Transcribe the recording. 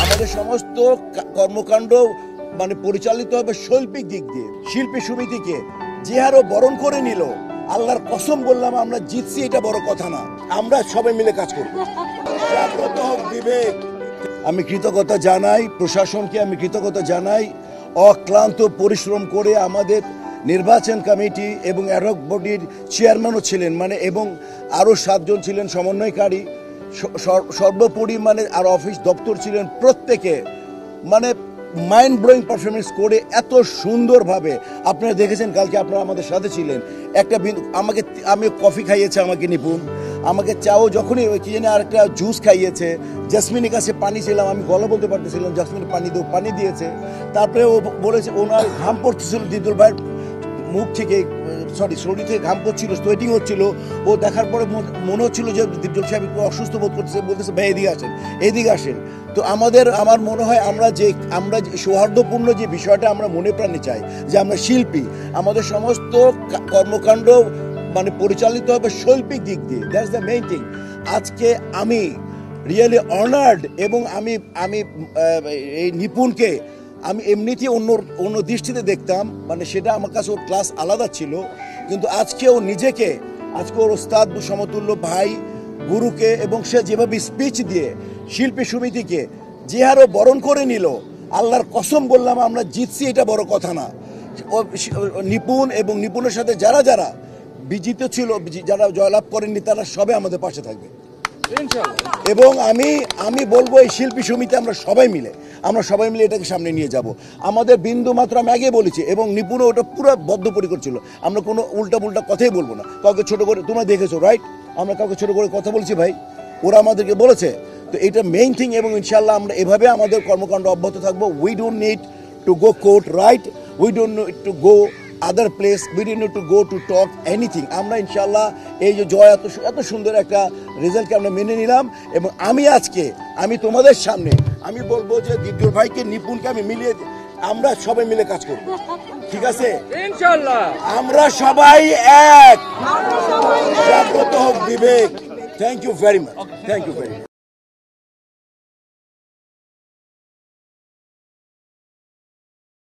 আমাদের সমস্ত কর্মকাণ্ড মানে পরিচালিত হবে শৈল্পিক দিক দিয়ে। শিল্পী সমিতিকে যে হারও বরণ করে নিল, আল্লাহর কসম বললাম আমরা জিতছি, এটা বড় কথা না, আমরা সবাই মিলে কাজ করব। জাগ্রত হোক বিবেক। আমি কৃতজ্ঞতা জানাই প্রশাসনকে, আমি কৃতজ্ঞতা জানাই অক্লান্ত পরিশ্রম করে আমাদের নির্বাচন কমিটি এবং অ্যাডহক বডির চেয়ারম্যানও ছিলেন মানে, এবং আরও 7 জন ছিলেন সমন্বয়কারী, সর্বোপরি মানে আর অফিস দপ্তর ছিলেন, প্রত্যেকে মানে মাইন্ড ব্লোয়িং পারফরমেন্স করে এত সুন্দরভাবে। আপনারা দেখেছেন কালকে, আপনারা আমাদের সাথে ছিলেন। একটা আমি কফি খাইয়েছে আমাকে নিপুণ, আমাকে চাও যখনই কি জানি আর একটা জুস খাইয়েছে, জাসমিনের কাছে পানি ছিলাম, আমি গলা বলতে পারতেছিলাম, জাসমিনের পানি দিয়েছে। তারপরে ও বলেছে ওনার ঘাম পড়তেছিল, দিদুল ভাইয়ের মুখ থেকে শরীর থেকে ঘাম পড়ছিল, সোয়েটিং হচ্ছিল। ও দেখার পরে মনে হচ্ছিল যে দীপজল সাহেব একটু অসুস্থ বোধ করতেছে, বলতেছে ভাই এদিকে আসেন। তো আমার মনে হয় আমরা যে সৌহার্দ্যপূর্ণ যে বিষয়টা আমরা মনে প্রাণে চাই, যে আমরা শিল্পী, আমাদের সমস্ত কর্মকাণ্ড মানে পরিচালিত হবে শৈল্পিক দিক দিয়ে। That's the main thing. আজকে আমি রিয়েলি অনার্ড, এবং আমি এই নিপুণকে আমি এমনিতেই অন্য দৃষ্টিতে দেখতাম, মানে সেটা আমার কাছে ওর ক্লাস আলাদা ছিল, কিন্তু আজকে ও নিজেকে, আজকে ওর ওস্তাদ সমতুল্য ভাই গুরুকে, এবং সে যেভাবে স্পিচ দিয়ে শিল্পী সমিতিকে যে হারও বরণ করে নিল, আল্লাহর কসম বললাম আমরা জিতছি, এটা বড় কথা না। ও নিপুণ এবং নিপুণের সাথে যারা বিজিত ছিল, যারা জয়লাভ করেননি, তারা সবে আমাদের পাশে থাকবে। এবং আমি বলবো এই শিল্পী সমিতি আমরা সবাই মিলে এটাকে সামনে নিয়ে যাব। আমাদের বিন্দু মাত্র, আমি আগে বলেছি, এবং নিপুণও ওটা পুরো বদ্ধপরিকর ছিল। আমরা কোনো উল্টা কথাই বলবো না, কাউকে ছোট করে, তোমরা দেখেছো রাইট, আমরা কাউকে ছোট করে কথা বলছি ভাই, ওরা আমাদেরকে বলেছে। তো এটা মেইন থিং, এবং ইনশাল্লাহ আমরা এভাবে আমাদের কর্মকাণ্ড অব্যাহত থাকবো। We don't need to go court, right, we don't need to go other place, we don't need to go to talk anything. আমরা ইনশাল্লাহ এই যে জয় এত সুন্দর একটা রেজাল্টকে আমরা মেনে নিলাম, এবং আমি তোমাদের সামনে আমি বলবো যে দীপজল ভাইকে, নিপুণকে আমি মিলিয়ে, আমরা সবাই মিলে কাজ করব, ঠিক আছে ইনশাআল্লাহ। আমরা সবাই এক, জাগ্রত হোক বিবেক। Thank you very much, thank you very much.